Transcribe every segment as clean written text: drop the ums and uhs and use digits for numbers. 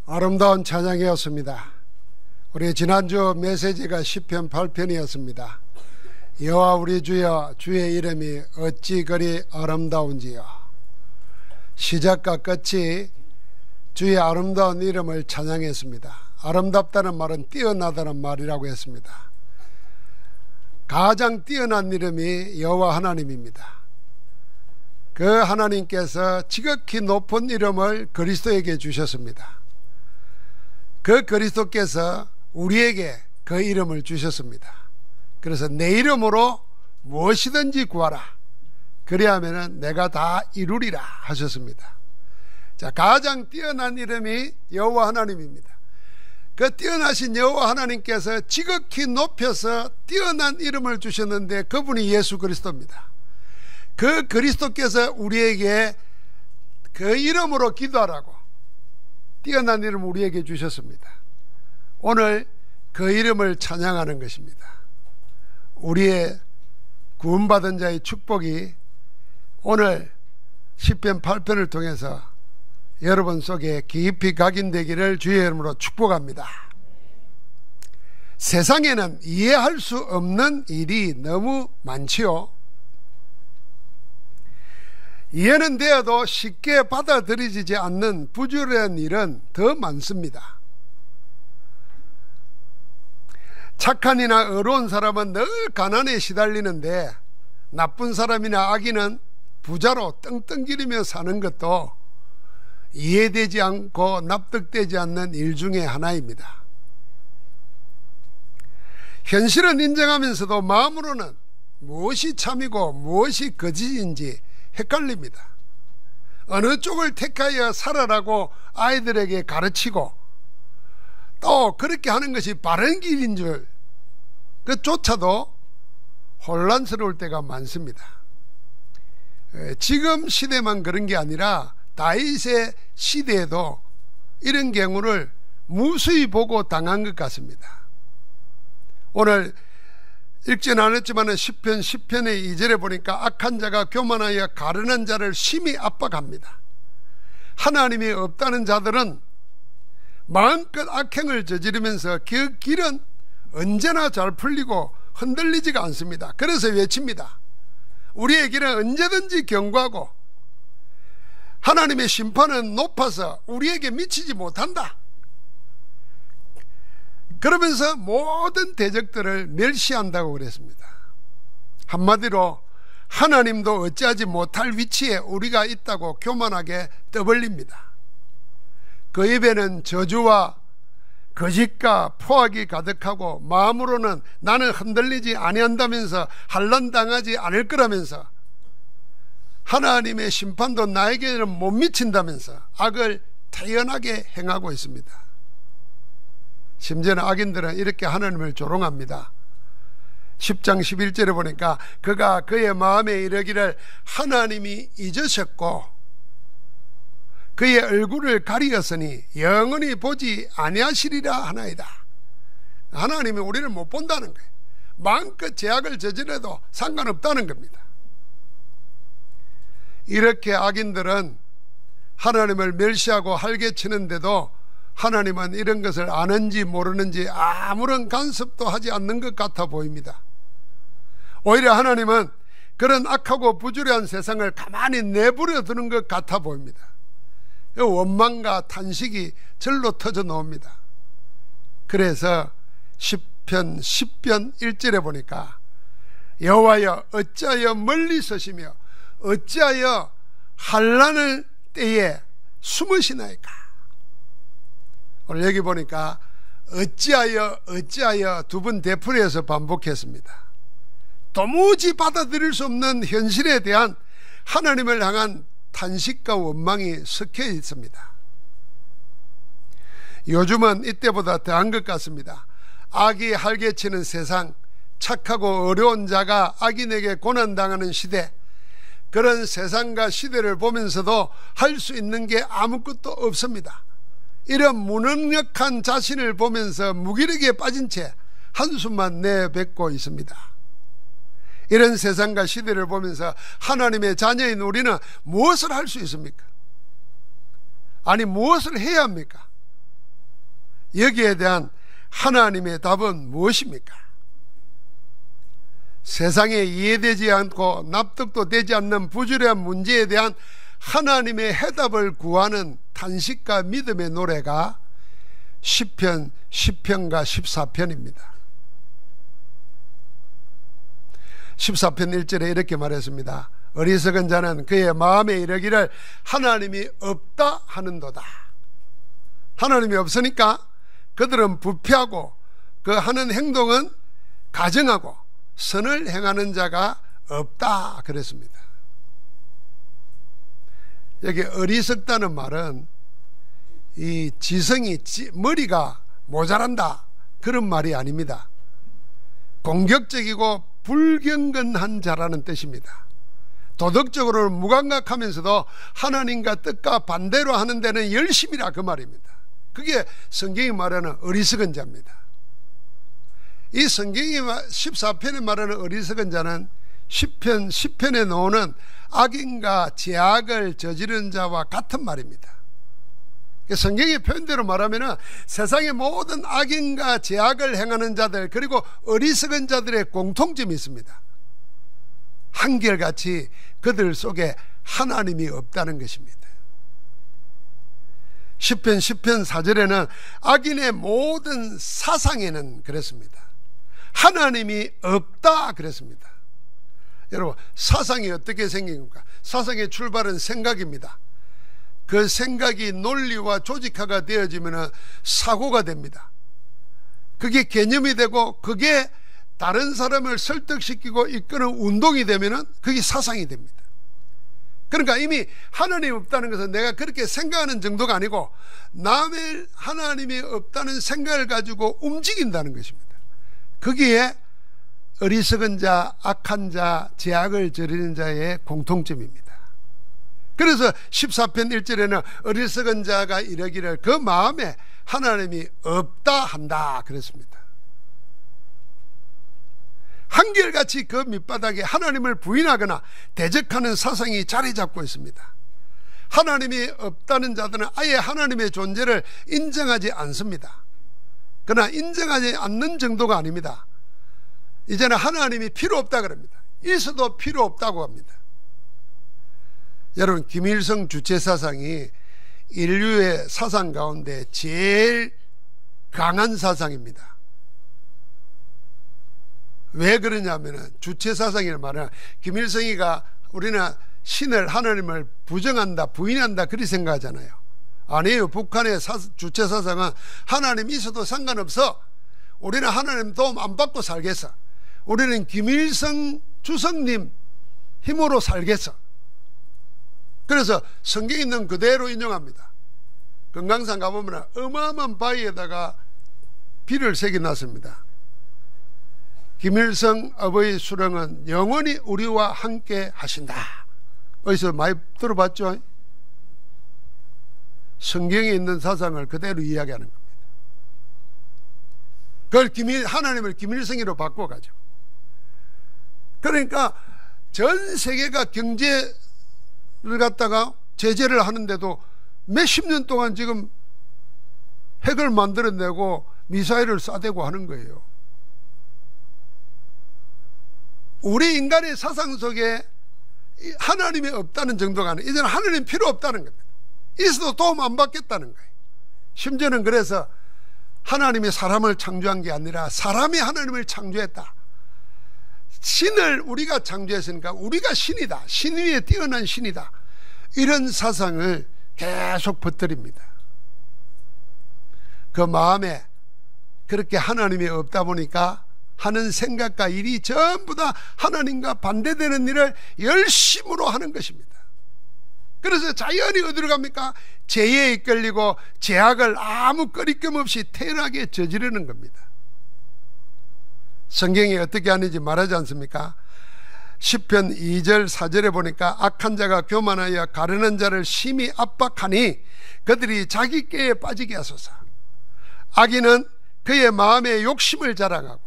아름다운 찬양이었습니다. 우리 지난주 메시지가 시편 8편이었습니다. 여호와 우리 주여, 주의 이름이 어찌 그리 아름다운지요. 시작과 끝이 주의 아름다운 이름을 찬양했습니다. 아름답다는 말은 뛰어나다는 말이라고 했습니다. 가장 뛰어난 이름이 여호와 하나님입니다. 그 하나님께서 지극히 높은 이름을 그리스도에게 주셨습니다. 그 그리스도께서 우리에게 그 이름을 주셨습니다. 그래서 내 이름으로 무엇이든지 구하라, 그리하면 내가 다 이루리라 하셨습니다. 자, 가장 뛰어난 이름이 여호와 하나님입니다. 그 뛰어나신 여호와 하나님께서 지극히 높여서 뛰어난 이름을 주셨는데 그분이 예수 그리스도입니다. 그 그리스도께서 우리에게 그 이름으로 기도하라고 뛰어난 이름을 우리에게 주셨습니다. 오늘 그 이름을 찬양하는 것입니다. 우리의 구원받은 자의 축복이 오늘 시편 8편을 통해서 여러분 속에 깊이 각인되기를 주의 이름으로 축복합니다. 세상에는 이해할 수 없는 일이 너무 많지요. 이해는 되어도 쉽게 받아들여지지 않는 부조리한 일은 더 많습니다. 착한 이나 의로운 사람은 늘 가난에 시달리는데 나쁜 사람이나 악인은 부자로 떵떵거리며 사는 것도 이해되지 않고 납득되지 않는 일 중에 하나입니다. 현실은 인정하면서도 마음으로는 무엇이 참이고 무엇이 거짓인지 헷갈립니다. 어느 쪽을 택하여 살아라고 아이들에게 가르치고 또 그렇게 하는 것이 바른 길인 줄 그조차도 혼란스러울 때가 많습니다. 지금 시대만 그런 게 아니라 다윗의 시대에도 이런 경우를 무수히 보고 당한 것 같습니다. 오늘 읽지는 않았지만 시편 10편의 2절에 보니까 악한 자가 교만하여 가련한 자를 심히 압박합니다. 하나님이 없다는 자들은 마음껏 악행을 저지르면서 그 길은 언제나 잘 풀리고 흔들리지가 않습니다. 그래서 외칩니다. 우리의 길은 언제든지 견고하고 하나님의 심판은 높아서 우리에게 미치지 못한다. 그러면서 모든 대적들을 멸시한다고 그랬습니다. 한마디로 하나님도 어찌하지 못할 위치에 우리가 있다고 교만하게 떠벌립니다. 그 입에는 저주와 거짓과 포악이 가득하고 마음으로는 나는 흔들리지 아니한다면서 환난당하지 않을 거라면서 하나님의 심판도 나에게는 못 미친다면서 악을 태연하게 행하고 있습니다. 심지어는 악인들은 이렇게 하나님을 조롱합니다. 10장 11절에 보니까 그가 그의 마음에 이르기를 하나님이 잊으셨고 그의 얼굴을 가리었으니 영원히 보지 아니하시리라 하나이다. 하나님이 우리를 못 본다는 거예요. 마음껏 죄악을 저질러도 상관없다는 겁니다. 이렇게 악인들은 하나님을 멸시하고 할개치는데도 하나님은 이런 것을 아는지 모르는지 아무런 간섭도 하지 않는 것 같아 보입니다. 오히려 하나님은 그런 악하고 부조리한 세상을 가만히 내버려 두는 것 같아 보입니다. 원망과 탄식이 절로 터져 나옵니다. 그래서 시편 10편 1절에 보니까 여호와여 어찌하여 멀리 서시며 어찌하여 환난을 때에 숨으시나이까. 오늘 여기 보니까 어찌하여 두 번 되풀이해서 반복했습니다. 도무지 받아들일 수 없는 현실에 대한 하나님을 향한 탄식과 원망이 섞여 있습니다. 요즘은 이때보다 더한 것 같습니다. 악이 활개치는 세상, 착하고 어려운 자가 악인에게 고난당하는 시대, 그런 세상과 시대를 보면서도 할 수 있는 게 아무것도 없습니다. 이런 무능력한 자신을 보면서 무기력에 빠진 채 한숨만 내뱉고 있습니다. 이런 세상과 시대를 보면서 하나님의 자녀인 우리는 무엇을 할 수 있습니까? 아니 무엇을 해야 합니까? 여기에 대한 하나님의 답은 무엇입니까? 세상에 이해되지 않고 납득도 되지 않는 부조리한 문제에 대한 하나님의 해답을 구하는 탄식과 믿음의 노래가 시편 10편과 14편입니다. 14편 1절에 이렇게 말했습니다. 어리석은 자는 그의 마음에 이르기를 하나님이 없다 하는도다. 하나님이 없으니까 그들은 부패하고 그 하는 행동은 가증하고 선을 행하는 자가 없다 그랬습니다. 여기 어리석다는 말은 이 지성이 머리가 모자란다 그런 말이 아닙니다. 공격적이고 불경건한 자라는 뜻입니다. 도덕적으로는 무감각하면서도 하나님과 뜻과 반대로 하는 데는 열심이라 그 말입니다. 그게 성경이 말하는 어리석은 자입니다. 이 성경이 14편에 말하는 어리석은 자는 10편에 나오는 악인과 제약을 저지른 자와 같은 말입니다. 성경의 표현대로 말하면 세상의 모든 악인과 제약을 행하는 자들 그리고 어리석은 자들의 공통점이 있습니다. 한결같이 그들 속에 하나님이 없다는 것입니다. 10편 4절에는 악인의 모든 사상에는 그랬습니다. 하나님이 없다 그랬습니다. 여러분, 사상이 어떻게 생긴 겁니까? 사상의 출발은 생각입니다. 그 생각이 논리와 조직화가 되어지면 사고가 됩니다. 그게 개념이 되고 그게 다른 사람을 설득시키고 이끄는 운동이 되면 그게 사상이 됩니다. 그러니까 이미 하나님이 없다는 것은 내가 그렇게 생각하는 정도가 아니고 남의 하나님이 없다는 생각을 가지고 움직인다는 것입니다. 거기에 어리석은 자, 악한 자, 제약을 저지르는 자의 공통점입니다. 그래서 14편 1절에는 어리석은 자가 이르기를 그 마음에 하나님이 없다 한다 그랬습니다. 한결같이 그 밑바닥에 하나님을 부인하거나 대적하는 사상이 자리 잡고 있습니다. 하나님이 없다는 자들은 아예 하나님의 존재를 인정하지 않습니다. 그러나 인정하지 않는 정도가 아닙니다. 이제는 하나님이 필요 없다 그럽니다. 있어도 필요 없다고 합니다. 여러분, 김일성 주체 사상이 인류의 사상 가운데 제일 강한 사상입니다. 왜 그러냐면 주체 사상이라는 말은 김일성이가 우리는 신을 하나님을 부정한다 부인한다 그렇게 생각하잖아요. 아니에요. 북한의 주체 사상은 하나님 있어도 상관없어. 우리는 하나님 도움 안 받고 살겠어. 우리는 김일성 주석님 힘으로 살겠어. 그래서 성경에 있는 그대로 인용합니다. 금강산 가보면 어마어마한 바위에다가 비를 새겨놨습니다. 김일성 아버지 수령은 영원히 우리와 함께 하신다. 어디서 많이 들어봤죠? 성경에 있는 사상을 그대로 이야기하는 겁니다. 그걸 하나님을 김일성이로 바꿔가지고. 그러니까 전 세계가 경제를 갖다가 제재를 하는데도 몇십 년 동안 지금 핵을 만들어내고 미사일을 쏴대고 하는 거예요. 우리 인간의 사상 속에 하나님이 없다는 정도가 아니에요. 이제는 하나님 필요 없다는 겁니다. 있어도 도움 안 받겠다는 거예요. 심지어는 그래서 하나님이 사람을 창조한 게 아니라 사람이 하나님을 창조했다. 신을 우리가 창조했으니까 우리가 신이다. 신 위에 뛰어난 신이다. 이런 사상을 계속 퍼뜨립니다. 그 마음에 그렇게 하나님이 없다 보니까 하는 생각과 일이 전부 다 하나님과 반대되는 일을 열심으로 하는 것입니다. 그래서 자연히 어디로 갑니까? 죄에 이끌리고 죄악을 아무 거리낌 없이 태연하게 저지르는 겁니다. 성경이 어떻게 하는지 말하지 않습니까? 10편 2절 4절에 보니까 악한 자가 교만하여 가르는 자를 심히 압박하니 그들이 자기 꾀에 빠지게 하소서. 악인은 그의 마음에 욕심을 자랑하고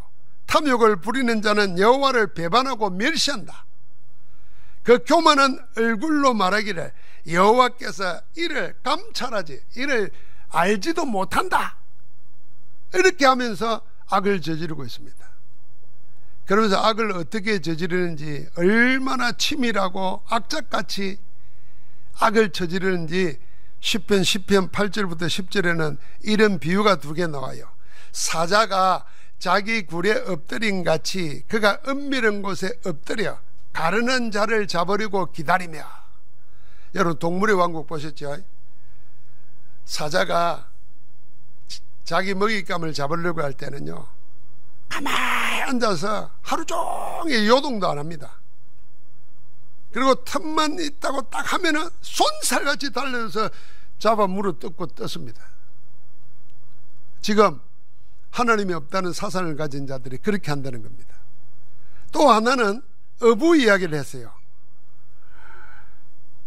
탐욕을 부리는 자는 여호와를 배반하고 멸시한다. 그 교만한 얼굴로 말하기를 여호와께서 이를 감찰하지 이를 알지도 못한다. 이렇게 하면서 악을 저지르고 있습니다. 그러면서 악을 어떻게 저지르는지, 얼마나 치밀하고 악착같이 악을 저지르는지 시편 8절부터 10절에는 이런 비유가 두 개 나와요. 사자가 자기 굴에 엎드린 같이 그가 은밀한 곳에 엎드려 가르는 자를 잡으려고 기다리며. 여러분 동물의 왕국 보셨죠? 사자가 자기 먹잇감을 잡으려고 할 때는요, 가만히 앉아서 하루 종일 요동도 안 합니다. 그리고 틈만 있다고 딱 하면은 손살같이 달려서 잡아 물어 뜯고 떴습니다. 지금 하나님이 없다는 사상을 가진 자들이 그렇게 한다는 겁니다. 또 하나는 어부 이야기를 했어요.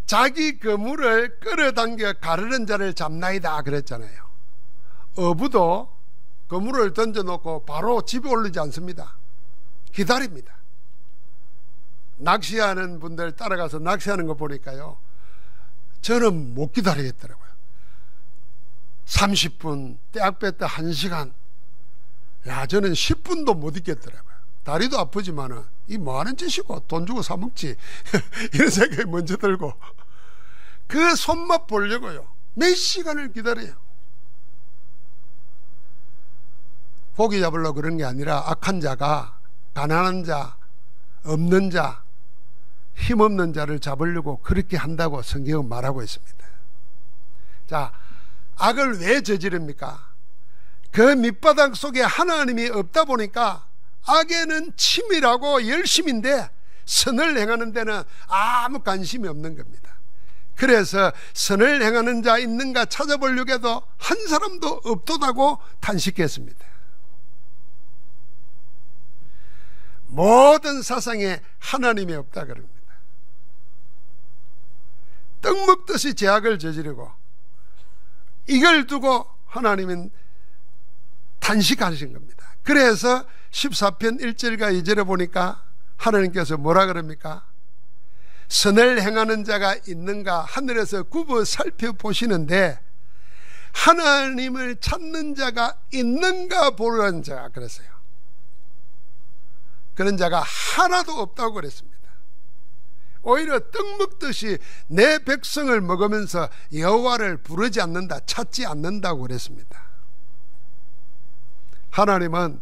자기 그물을 끌어당겨 가르는 자를 잡나이다 그랬잖아요. 어부도 그물을 던져놓고 바로 집에 오르지 않습니다. 기다립니다. 낚시하는 분들 따라가서 낚시하는 거 보니까요, 저는 못 기다리겠더라고요. 30분, 떼악 뺐다 1시간. 야, 저는 10분도 못 있겠더라고요. 다리도 아프지만은 이 뭐하는 짓이고, 돈 주고 사 먹지 이런 생각이 먼저 들고, 그 손맛 보려고요 몇 시간을 기다려요. 고기 잡으려고 그런 게 아니라 악한 자가 가난한 자, 없는 자, 힘없는 자를 잡으려고 그렇게 한다고 성경은 말하고 있습니다. 자, 악을 왜 저지릅니까? 그 밑바닥 속에 하나님이 없다 보니까 악에는 치밀하고 열심인데 선을 행하는 데는 아무 관심이 없는 겁니다. 그래서 선을 행하는 자 있는가 찾아보려고 해도 한 사람도 없도다고 탄식했습니다. 모든 사상에 하나님이 없다 그럽니다. 떡 먹듯이 죄악을 저지르고, 이걸 두고 하나님은 탄식하신 겁니다. 그래서 14편 1절과 2절에 보니까 하나님께서 뭐라 그럽니까? 선을 행하는 자가 있는가 하늘에서 굽어 살펴보시는데 하나님을 찾는 자가 있는가 보라는 자 그랬어요. 그런 자가 하나도 없다고 그랬습니다. 오히려 떡 먹듯이 내 백성을 먹으면서 여호와를 부르지 않는다, 찾지 않는다고 그랬습니다. 하나님은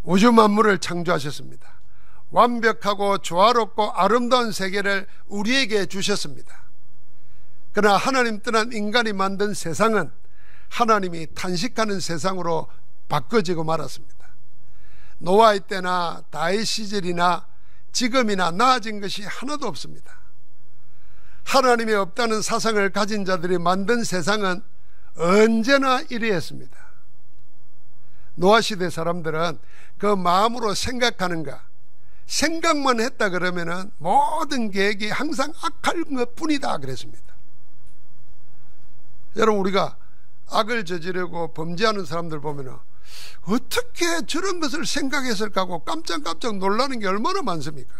우주 만물을 창조하셨습니다. 완벽하고 조화롭고 아름다운 세계를 우리에게 주셨습니다. 그러나 하나님 떠난 인간이 만든 세상은 하나님이 탄식하는 세상으로 바꿔지고 말았습니다. 노아의 때나 다윗 시절이나 지금이나 나아진 것이 하나도 없습니다. 하나님이 없다는 사상을 가진 자들이 만든 세상은 언제나 이러했습니다. 노아 시대 사람들은 그 마음으로 생각하는가, 생각만 했다 그러면은 모든 계획이 항상 악할 것뿐이다 그랬습니다. 여러분, 우리가 악을 저지르고 범죄하는 사람들 보면은 어떻게 저런 것을 생각했을까 하고 깜짝깜짝 놀라는 게 얼마나 많습니까?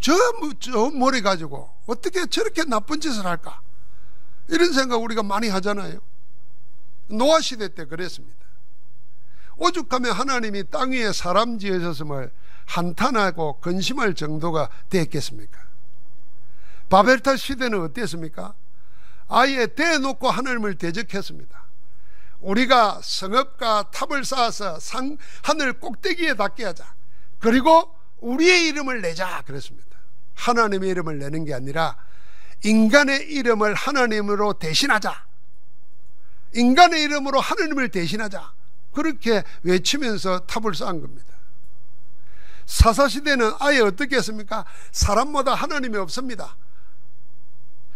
저 머리 가지고 어떻게 저렇게 나쁜 짓을 할까? 이런 생각 우리가 많이 하잖아요. 노아 시대 때 그랬습니다. 오죽하면 하나님이 땅 위에 사람 지으셨음을 한탄하고 근심할 정도가 됐겠습니까? 바벨탑 시대는 어땠습니까? 아예 대놓고 하나님을 대적했습니다. 우리가 성읍과 탑을 쌓아서 하늘 꼭대기에 닿게 하자. 그리고 우리의 이름을 내자 그랬습니다. 하나님의 이름을 내는 게 아니라 인간의 이름을 하나님으로 대신하자. 인간의 이름으로 하나님을 대신하자. 그렇게 외치면서 탑을 쌓은 겁니다. 사사시대는 아예 어떻게 했습니까? 사람마다 하나님이 없습니다.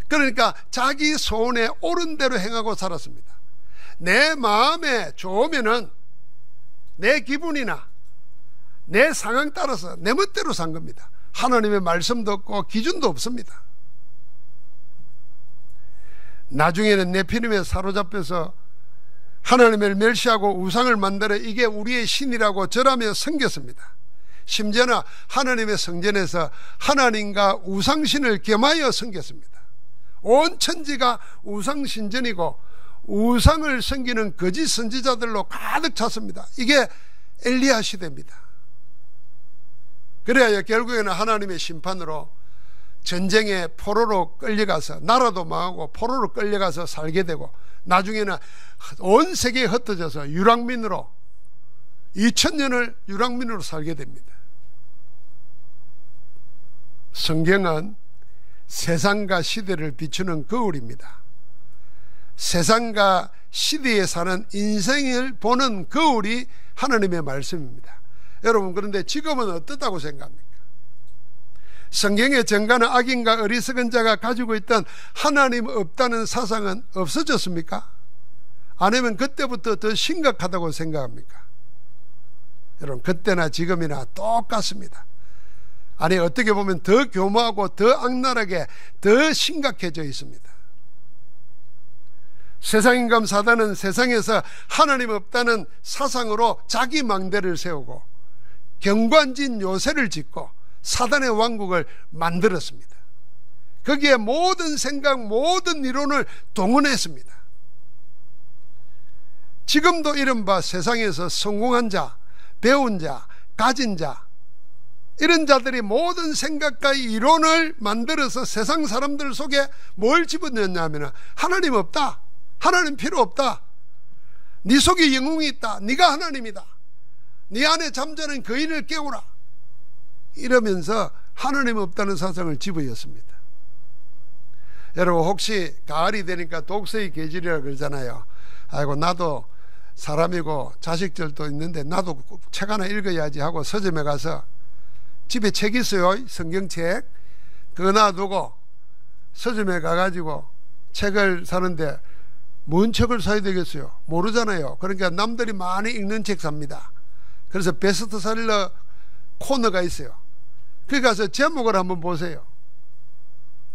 그러니까 자기 소원에 옳은 대로 행하고 살았습니다. 내 마음에 좋으면은 내 기분이나 내 상황 따라서 내 멋대로 산 겁니다. 하나님의 말씀도 없고 기준도 없습니다. 나중에는 네피림에 사로잡혀서 하나님을 멸시하고 우상을 만들어 이게 우리의 신이라고 절하며 섬겼습니다. 심지어는 하나님의 성전에서 하나님과 우상신을 겸하여 섬겼습니다. 온 천지가 우상신전이고 우상을 섬기는 거짓 선지자들로 가득 찼습니다. 이게 엘리야 시대입니다. 그래야 결국에는 하나님의 심판으로 전쟁에 포로로 끌려가서, 나라도 망하고 포로로 끌려가서 살게 되고, 나중에는 온 세계에 흩어져서 유랑민으로 2000년을 유랑민으로 살게 됩니다. 성경은 세상과 시대를 비추는 거울입니다. 세상과 시대에 사는 인생을 보는 거울이 하나님의 말씀입니다. 여러분, 그런데 지금은 어떻다고 생각합니까? 성경의 정가는 악인과 어리석은 자가 가지고 있던 하나님 없다는 사상은 없어졌습니까? 아니면 그때부터 더 심각하다고 생각합니까? 여러분, 그때나 지금이나 똑같습니다. 아니, 어떻게 보면 더 교모하고 더 악랄하게 더 심각해져 있습니다. 세상인감 사단은 세상에서 하나님 없다는 사상으로 자기 망대를 세우고 경관진 요새를 짓고 사단의 왕국을 만들었습니다. 거기에 모든 생각, 모든 이론을 동원했습니다. 지금도 이른바 세상에서 성공한 자, 배운 자, 가진 자, 이런 자들이 모든 생각과 이론을 만들어서 세상 사람들 속에 뭘 집어넣냐면 하나님 없다, 하나님 필요 없다, 네 속에 영웅이 있다, 네가 하나님이다, 네 안에 잠자는 거인을 깨우라, 이러면서 하나님 없다는 사상을 집어였습니다. 여러분, 혹시 가을이 되니까 독서의 계절이라고 그러잖아요. 아이고, 나도 사람이고 자식들도 있는데 나도 책 하나 읽어야지 하고 서점에 가서, 집에 책 있어요, 성경책. 그거 놔두고 서점에 가가지고 책을 사는데 뭔 책을 사야 되겠어요? 모르잖아요. 그러니까 남들이 많이 읽는 책 삽니다. 그래서 베스트셀러 코너가 있어요. 거기 가서 제목을 한번 보세요.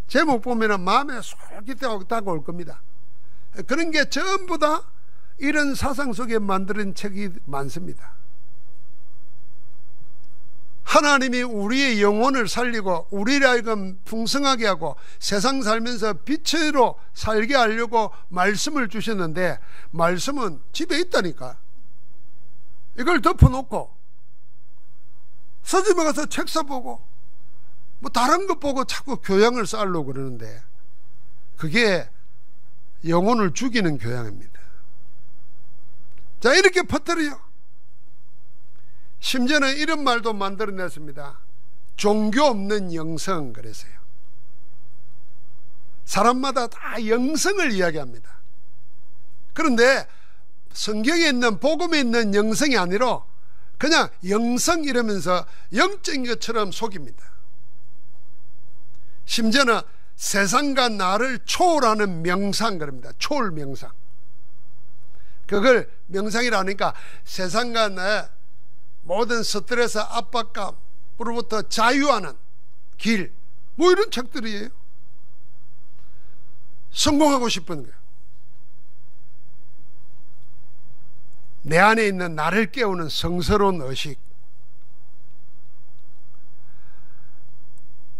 제목 보면 마음에 솔깃하고 다가올 겁니다. 그런 게 전부 다 이런 사상 속에 만드는 책이 많습니다. 하나님이 우리의 영혼을 살리고 우리를 하여금 풍성하게 하고 세상 살면서 빛으로 살게 하려고 말씀을 주셨는데, 말씀은 집에 있다니까. 이걸 덮어놓고 서점에 가서 책 사보고 뭐 다른 것 보고 자꾸 교양을 쌓으려고 그러는데, 그게 영혼을 죽이는 교양입니다. 자, 이렇게 퍼뜨려요. 심지어는 이런 말도 만들어냈습니다. 종교 없는 영성. 그래서요, 사람마다 다 영성을 이야기합니다. 그런데 성경에 있는, 복음에 있는 영성이 아니라 그냥 영성 이러면서 영적인 것처럼 속입니다. 심지어는 세상과 나를 초월하는 명상 그럽니다. 초월 명상. 그걸 명상이라니까 세상과 나의 모든 스트레스, 압박감으로부터 자유하는 길, 뭐 이런 책들이에요. 성공하고 싶은 거예요. 내 안에 있는 나를 깨우는 성스러운 의식,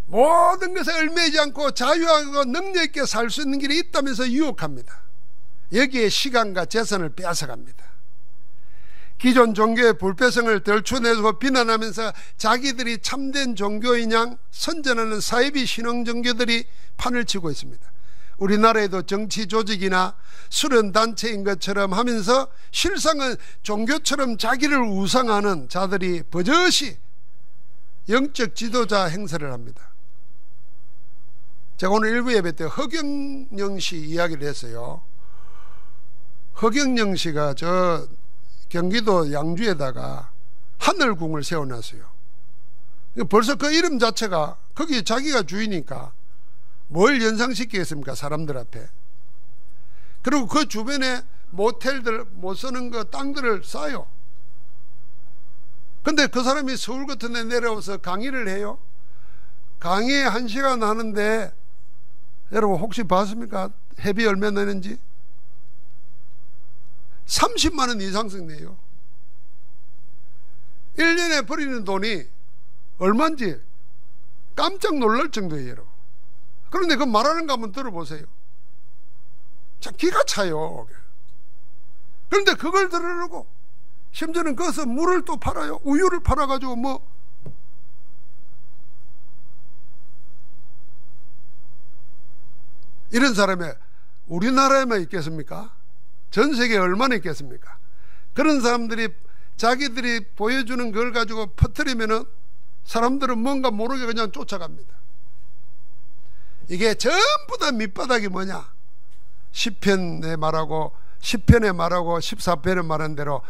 모든 것에 얽매이지 않고 자유하고 능력 있게 살 수 있는 길이 있다면서 유혹합니다. 여기에 시간과 재산을 빼앗아갑니다. 기존 종교의 불패성을 덜쳐내고 비난하면서 자기들이 참된 종교인 양 선전하는 사이비 신앙 종교들이 판을 치고 있습니다. 우리나라에도 정치 조직이나 수련 단체인 것처럼 하면서 실상은 종교처럼 자기를 우상하는 자들이 버젓이 영적 지도자 행세를 합니다. 제가 오늘 일부 예배 때 허경영 씨 이야기를 했어요. 허경영 씨가 저 경기도 양주에다가 하늘궁을 세워놨어요. 벌써 그 이름 자체가, 거기 자기가 주인이니까 뭘 연상시키겠습니까, 사람들 앞에. 그리고 그 주변에 모텔들 못 쓰는 거 땅들을 싸요. 근데 그 사람이 서울 같은 데 내려와서 강의를 해요. 강의 1시간 하는데 여러분 혹시 봤습니까? 회비 얼마 내는지? 30만 원 이상씩 내요. 1년에 버리는 돈이 얼마인지 깜짝 놀랄 정도예요. 여러분. 그런데 그 말하는 거 한번 들어보세요. 참 기가 차요. 그런데 그걸 들으려고 심지어는 거기서 물을 또 팔아요. 우유를 팔아가지고 뭐 이런 사람이 우리나라에만 있겠습니까? 전 세계에 얼마나 있겠습니까? 그런 사람들이 자기들이 보여주는 걸 가지고 퍼뜨리면은 사람들은 뭔가 모르게 그냥 쫓아갑니다. 이게 전부 다 밑바닥이 뭐냐? 시편에 말하고 14편에 말한 대로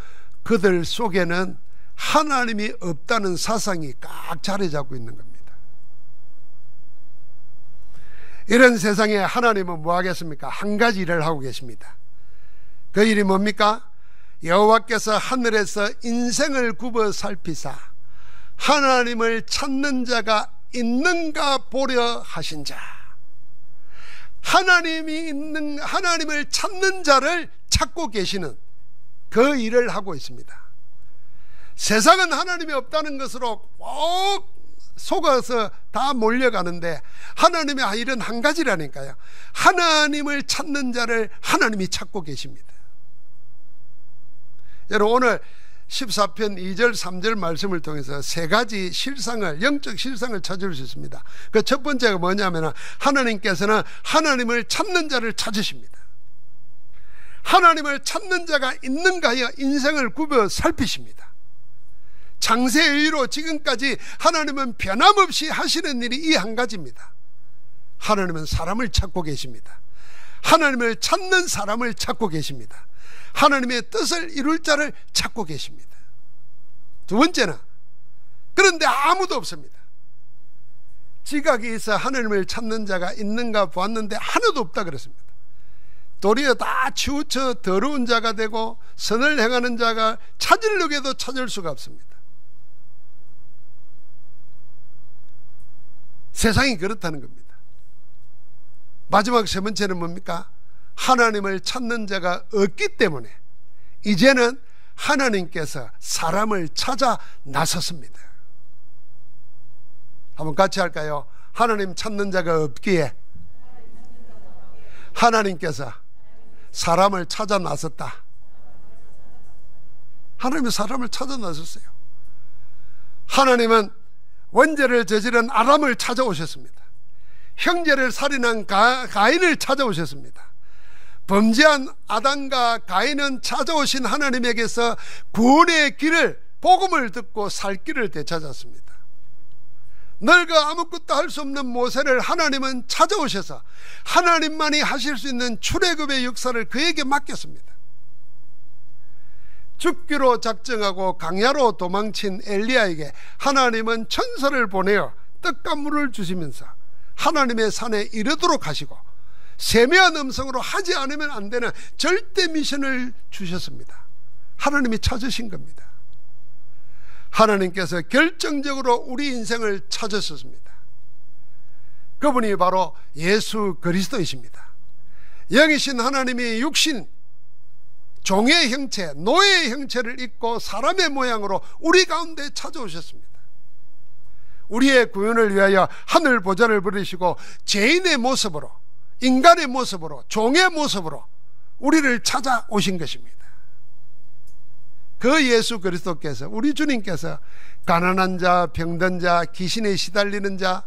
그들 속에는 하나님이 없다는 사상이 꽉 자리 잡고 있는 겁니다. 이런 세상에 하나님은 뭐 하겠습니까? 한 가지 일을 하고 계십니다. 그 일이 뭡니까? 여호와께서 하늘에서 인생을 굽어 살피사 하나님을 찾는 자가 있는가 보려 하신 자. 하나님을 찾는 자를 찾고 계시는 그 일을 하고 있습니다. 세상은 하나님이 없다는 것으로 꼭 속아서 다 몰려가는데 하나님의 일은 한 가지라니까요. 하나님을 찾는 자를 하나님이 찾고 계십니다. 여러분, 오늘 14편 2절 3절 말씀을 통해서 세 가지 실상을, 영적 실상을 찾을 수 있습니다. 그 첫 번째가 뭐냐면 하나님께서는 하나님을 찾는 자를 찾으십니다. 하나님을 찾는 자가 있는가 하여 인생을 굽어 살피십니다. 장세의로 지금까지 하나님은 변함없이 하시는 일이 이 한 가지입니다. 하나님은 사람을 찾고 계십니다. 하나님을 찾는 사람을 찾고 계십니다. 하나님의 뜻을 이룰 자를 찾고 계십니다. 두 번째는, 그런데 아무도 없습니다. 지각이 있어 하나님을 찾는 자가 있는가 보았는데 하나도 없다 그랬습니다. 도리어 다 치우쳐 더러운 자가 되고 선을 행하는 자가 찾으려고 해도 찾을 수가 없습니다. 세상이 그렇다는 겁니다. 마지막 세 번째는 뭡니까? 하나님을 찾는 자가 없기 때문에 이제는 하나님께서 사람을 찾아 나섰습니다. 한번 같이 할까요? 하나님 찾는 자가 없기에 하나님께서 사람을 찾아 나섰다. 하나님이 사람을 찾아 나섰어요. 하나님은 원죄를 저지른 아람을 찾아오셨습니다. 형제를 살인한 가인을 찾아오셨습니다. 범죄한 아담과 가인은 찾아오신 하나님에게서 구원의 길을, 복음을 듣고 살 길을 되찾았습니다. 너희가 아무것도 할 수 없는 모세를 하나님은 찾아오셔서 하나님만이 하실 수 있는 출애굽의 역사를 그에게 맡겼습니다. 죽기로 작정하고 강야로 도망친 엘리야에게 하나님은 천사를 보내어 떡과 물을 주시면서 하나님의 산에 이르도록 하시고 세미한 음성으로 하지 않으면 안 되는 절대 미션을 주셨습니다. 하나님이 찾으신 겁니다. 하나님께서 결정적으로 우리 인생을 찾으셨습니다. 그분이 바로 예수 그리스도이십니다. 영이신 하나님이 육신, 종의 형체, 노예의 형체를 입고 사람의 모양으로 우리 가운데 찾아오셨습니다. 우리의 구원을 위하여 하늘 보좌를 버리시고 죄인의 모습으로, 인간의 모습으로, 종의 모습으로 우리를 찾아오신 것입니다. 그 예수 그리스도께서, 우리 주님께서 가난한 자, 병든 자, 귀신에 시달리는 자,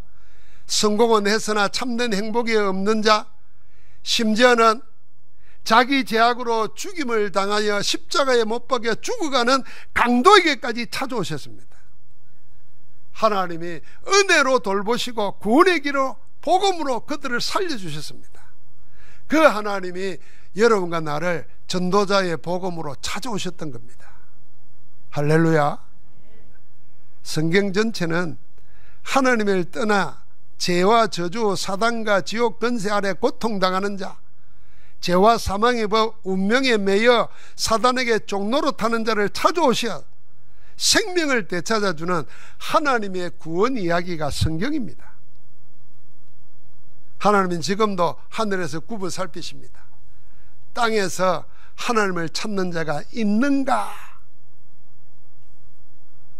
성공은 했으나 참된 행복이 없는 자, 심지어는 자기 죄악으로 죽임을 당하여 십자가에 못 박혀 죽어가는 강도에게까지 찾아오셨습니다. 하나님이 은혜로 돌보시고 구원의 길로 복음으로 그들을 살려주셨습니다. 그 하나님이 여러분과 나를 전도자의 복음으로 찾아오셨던 겁니다. 할렐루야. 성경 전체는 하나님을 떠나 죄와 저주, 사단과 지옥 권세 아래 고통당하는 자, 죄와 사망의 법, 운명에 매여 사단에게 종노릇하는 자를 찾아오셔 생명을 되찾아주는 하나님의 구원 이야기가 성경입니다. 하나님은 지금도 하늘에서 굽어 살피십니다. 땅에서 하나님을 찾는 자가 있는가?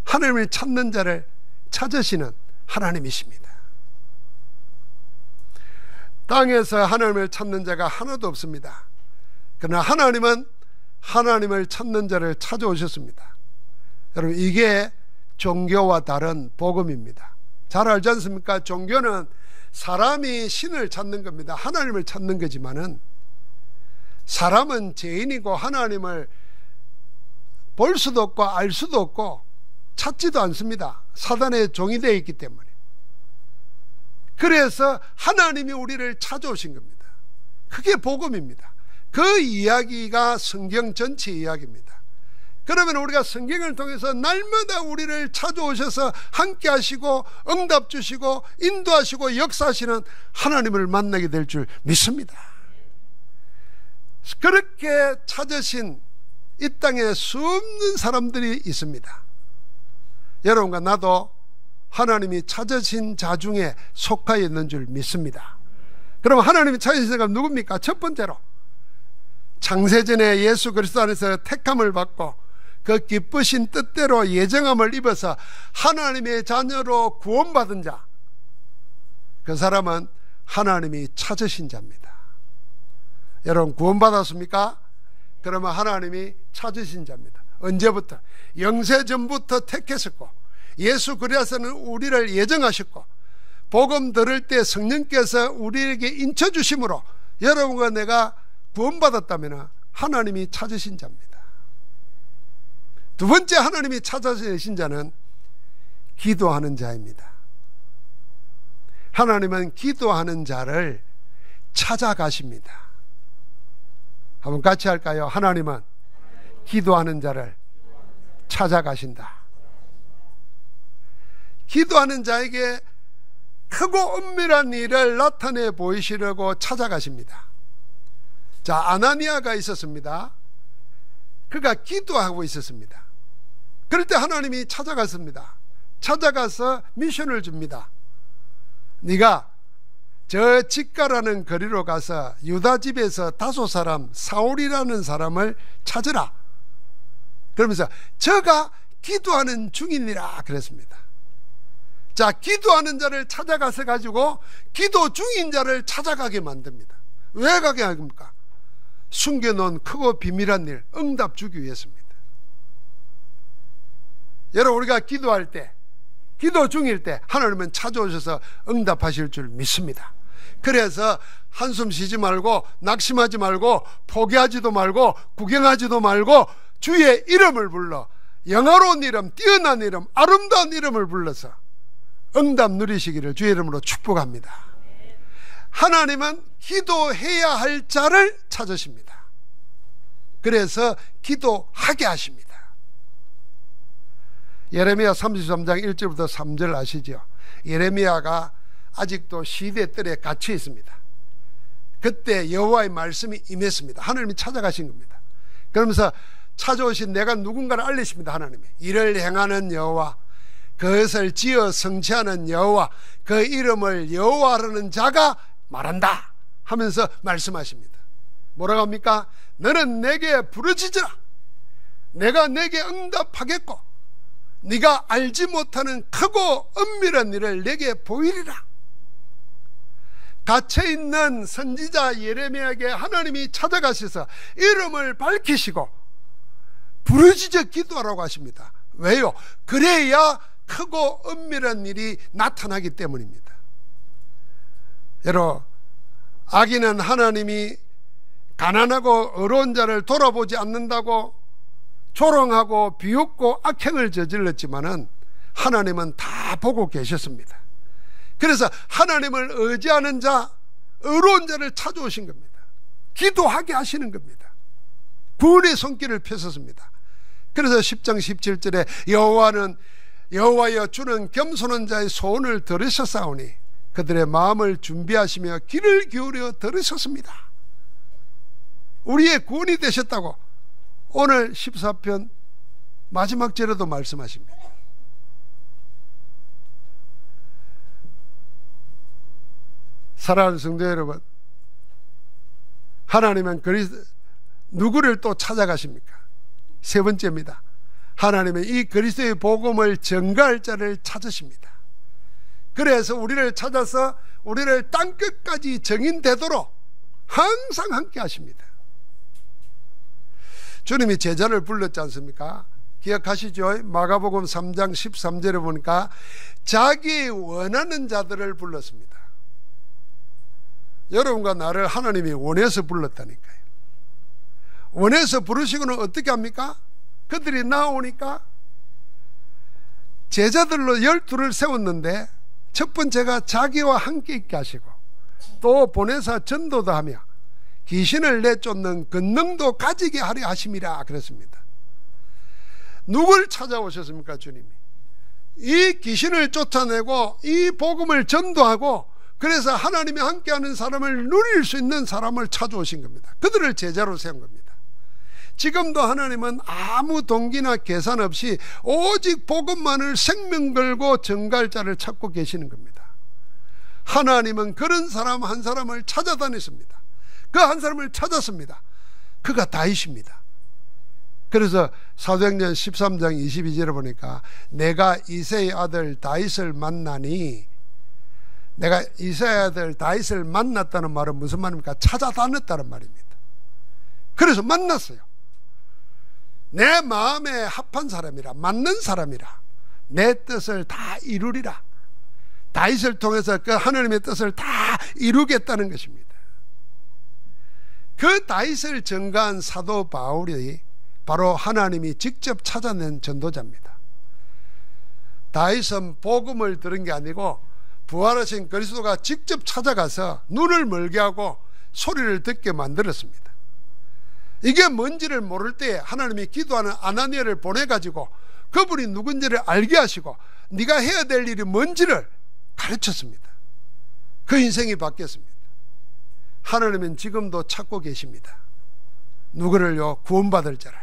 하나님을 찾는 자를 찾으시는 하나님이십니다. 땅에서 하나님을 찾는 자가 하나도 없습니다. 그러나 하나님은 하나님을 찾는 자를 찾아오셨습니다. 여러분, 이게 종교와 다른 복음입니다. 잘 알지 않습니까? 종교는 사람이 신을 찾는 겁니다. 하나님을 찾는 거지만은 사람은 죄인이고 하나님을 볼 수도 없고 알 수도 없고 찾지도 않습니다. 사단의 종이 되어 있기 때문에. 그래서 하나님이 우리를 찾아오신 겁니다. 그게 복음입니다. 그 이야기가 성경 전체 이야기입니다. 그러면 우리가 성경을 통해서 날마다 우리를 찾아오셔서 함께 하시고 응답 주시고 인도하시고 역사하시는 하나님을 만나게 될 줄 믿습니다. 그렇게 찾으신 이 땅에 수없는 사람들이 있습니다. 여러분과 나도 하나님이 찾으신 자 중에 속하여 있는 줄 믿습니다. 그럼 하나님이 찾으신 사람 누굽니까? 첫 번째로 창세전에 예수 그리스도 안에서 택함을 받고 그 기쁘신 뜻대로 예정함을 입어서 하나님의 자녀로 구원받은 자, 그 사람은 하나님이 찾으신 자입니다. 여러분, 구원받았습니까? 그러면 하나님이 찾으신 자입니다. 언제부터? 영세전부터 택했었고 예수 그리스도는 우리를 예정하셨고 복음 들을 때 성령께서 우리에게 인쳐주심으로 여러분과 내가 구원받았다면 하나님이 찾으신 자입니다. 두 번째 하나님이 찾아주신 자는 기도하는 자입니다. 하나님은 기도하는 자를 찾아가십니다. 한번 같이 할까요? 하나님은 기도하는 자를 찾아가신다. 기도하는 자에게 크고 은밀한 일을 나타내 보이시려고 찾아가십니다. 자, 아나니아가 있었습니다. 그가 기도하고 있었습니다. 그럴 때 하나님이 찾아갔습니다. 찾아가서 미션을 줍니다. 네가 저 직가라는 거리로 가서 유다 집에서 5사람 사울이라는 사람을 찾으라. 그러면서 저가 기도하는 중이니라 그랬습니다. 자, 기도하는 자를 찾아가서 가지고 기도 중인 자를 찾아가게 만듭니다. 왜 가게 합니까? 숨겨놓은 크고 비밀한 일 응답 주기 위해서입니다. 여러분, 우리가 기도할 때, 기도 중일 때 하나님은 찾아오셔서 응답하실 줄 믿습니다. 그래서 한숨 쉬지 말고 낙심하지 말고 포기하지도 말고 구경하지도 말고 주의 이름을 불러 영화로운 이름, 뛰어난 이름, 아름다운 이름을 불러서 응답 누리시기를 주의 이름으로 축복합니다. 하나님은 기도해야 할 자를 찾으십니다. 그래서 기도하게 하십니다. 예레미야 33장 1절부터 3절 아시죠? 예레미야가 아직도 시대뜰에 갇혀 있습니다. 그때 여호와의 말씀이 임했습니다. 하나님이 찾아가신 겁니다. 그러면서 찾아오신 내가 누군가를 알리십니다. 하나님이 이를 행하는 여호와, 그것을 지어 성취하는 여호와, 그 이름을 여호와라는 자가 말한다 하면서 말씀하십니다. 뭐라고 합니까? 너는 내게 부르짖으라. 내가 내게 응답하겠고 네가 알지 못하는 크고 은밀한 일을 내게 보이리라. 갇혀있는 선지자 예레미야에게 하나님이 찾아가셔서 이름을 밝히시고 부르짖어 기도하라고 하십니다. 왜요? 그래야 크고 은밀한 일이 나타나기 때문입니다. 여러분, 악인은 하나님이 가난하고 어려운 자를 돌아보지 않는다고 조롱하고 비웃고 악행을 저질렀지만은 하나님은 다 보고 계셨습니다. 그래서 하나님을 의지하는 자, 어려운 자를 찾아오신 겁니다. 기도하게 하시는 겁니다. 구원의 손길을 펴셨습니다. 그래서 10장 17절에 여호와여 주는 겸손한 자의 소원을 들으셨사오니 그들의 마음을 준비하시며 귀를 기울여 들으셨습니다. 우리의 구원이 되셨다고 오늘 14편 마지막 절에도 말씀하십니다. 사랑하는 성도 여러분, 하나님은 누구를 또 찾아가십니까? 세 번째입니다. 하나님은 이 그리스도의 복음을 전가할 자를 찾으십니다. 그래서 우리를 찾아서 우리를 땅끝까지 정인되도록 항상 함께 하십니다. 주님이 제자를 불렀지 않습니까? 기억하시죠? 마가복음 3장 13절에 보니까 자기 원하는 자들을 불렀습니다. 여러분과 나를 하나님이 원해서 불렀다니까요. 원해서 부르시고는 어떻게 합니까? 그들이 나오니까 제자들로 12를 세웠는데 첫 번째가 자기와 함께 있게 하시고 또 보내사 전도도 하며 귀신을 내쫓는 권능도 가지게 하려 하심이라 그랬습니다. 누굴 찾아오셨습니까? 주님이 이 귀신을 쫓아내고 이 복음을 전도하고 그래서 하나님이 함께하는 사람을 누릴 수 있는 사람을 찾아오신 겁니다. 그들을 제자로 세운 겁니다. 지금도 하나님은 아무 동기나 계산 없이 오직 복음만을 생명 걸고 전갈 자를 찾고 계시는 겁니다. 하나님은 그런 사람 한 사람을 찾아다녔습니다. 그 한 사람을 찾았습니다. 그가 다윗입니다. 그래서 사도행전 13장 22절에 보니까 내가 이새의 아들 다윗을 만나니, 내가 이새의 아들 다윗을 만났다는 말은 무슨 말입니까? 찾아다녔다는 말입니다. 그래서 만났어요. 내 마음에 합한 사람이라, 맞는 사람이라, 내 뜻을 다 이루리라. 다윗을 통해서 그 하나님의 뜻을 다 이루겠다는 것입니다. 그 다윗을 전가한 사도 바울이 바로 하나님이 직접 찾아낸 전도자입니다. 다윗은 복음을 들은 게 아니고 부활하신 그리스도가 직접 찾아가서 눈을 멀게 하고 소리를 듣게 만들었습니다. 이게 뭔지를 모를 때 하나님이 기도하는 아나니아를 보내가지고 그분이 누군지를 알게 하시고 네가 해야 될 일이 뭔지를 가르쳤습니다. 그 인생이 바뀌었습니다. 하나님은 지금도 찾고 계십니다. 누구를요? 구원받을 자를,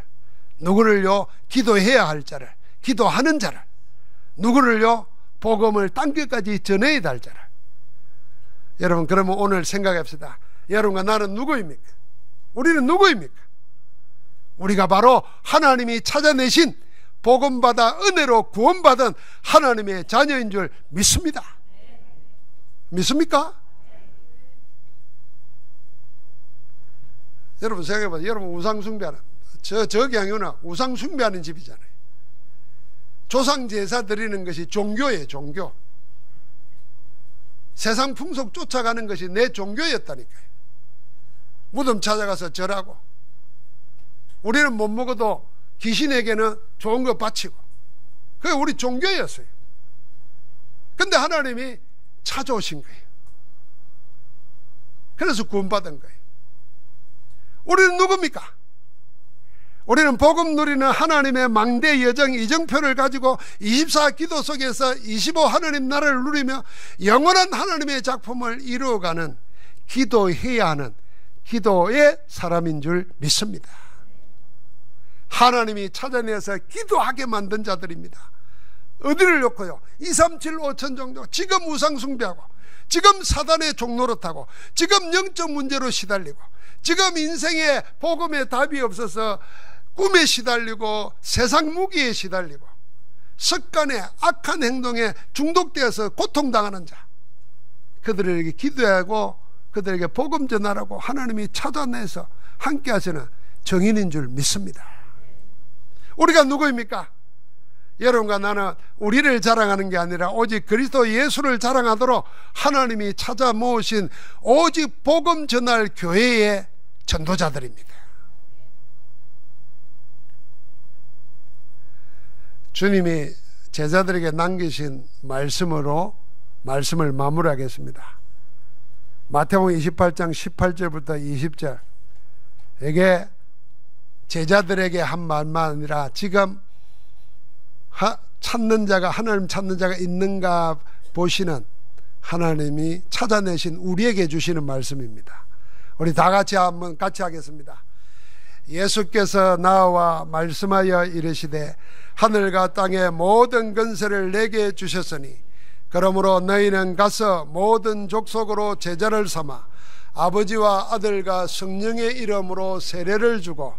누구를요? 기도해야 할 자를, 기도하는 자를, 누구를요? 복음을 딴 끝까지 전해야 할 자를. 여러분, 그러면 오늘 생각합시다. 여러분과 나는 누구입니까? 우리는 누구입니까? 우리가 바로 하나님이 찾아내신 복음받아 은혜로 구원받은 하나님의 자녀인 줄 믿습니다. 믿습니까? 여러분 생각해봐요. 여러분 우상숭배하는, 저기 향유는 우상숭배하는 집이잖아요. 조상제사 드리는 것이 종교예요. 종교. 세상 풍속 쫓아가는 것이 내 종교였다니까요. 무덤 찾아가서 절하고, 우리는 못 먹어도 귀신에게는 좋은 거 바치고, 그게 우리 종교였어요. 근데 하나님이 찾아오신 거예요. 그래서 구원받은 거예요. 우리는 누굽니까? 우리는 복음 누리는 하나님의 망대 여정 이정표를 가지고 24 기도 속에서 25 하나님 나라를 누리며 영원한 하나님의 작품을 이루어가는, 기도해야 하는 기도의 사람인 줄 믿습니다. 하나님이 찾아내서 기도하게 만든 자들입니다. 어디를 놓고요? 2, 3, 7, 5천 정도, 지금 우상 숭배하고, 지금 사단의 종노릇하고, 지금 영적 문제로 시달리고, 지금 인생에 복음의 답이 없어서 꿈에 시달리고 세상 무기에 시달리고 습관에 악한 행동에 중독되어서 고통당하는 자, 그들에게 기도하고 그들에게 복음 전하라고 하나님이 찾아내서 함께 하시는 정인인 줄 믿습니다. 우리가 누구입니까? 여러분과 나는 우리를 자랑하는 게 아니라 오직 그리스도 예수를 자랑하도록 하나님이 찾아 모으신 오직 복음 전할 교회의 전도자들입니다. 주님이 제자들에게 남기신 말씀으로 말씀을 마무리하겠습니다. 마태복음 28장 18절부터 20절, 이게 제자들에게 한 말만 아니라 지금 찾는 자가, 하나님 찾는 자가 있는가 보시는 하나님이 찾아내신 우리에게 주시는 말씀입니다. 우리 다 같이 한번 같이 하겠습니다. 예수께서 나와 말씀하여 이르시되 하늘과 땅의 모든 권세를 내게 주셨으니 그러므로 너희는 가서 모든 족속으로 제자를 삼아 아버지와 아들과 성령의 이름으로 세례를 주고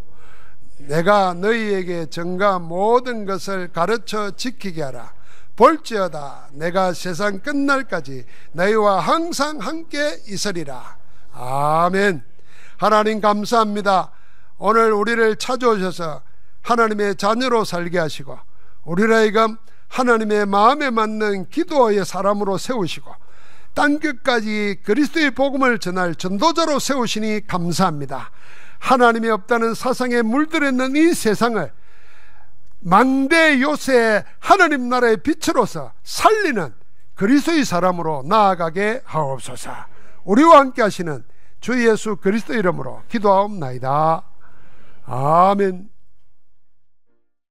내가 너희에게 전가한 모든 것을 가르쳐 지키게 하라. 볼지어다 내가 세상 끝날까지 너희와 항상 함께 있으리라. 아멘. 하나님 감사합니다. 오늘 우리를 찾아오셔서 하나님의 자녀로 살게 하시고 우리를 하여금 하나님의 마음에 맞는 기도의 사람으로 세우시고 땅끝까지 그리스도의 복음을 전할 전도자로 세우시니 감사합니다. 하나님이 없다는 사상에 물들어 있는 이 세상을 망대 요새 하나님 나라의 빛으로서 살리는 그리스도의 사람으로 나아가게 하옵소서. 우리와 함께 하시는 주 예수 그리스도 이름으로 기도하옵나이다. 아멘.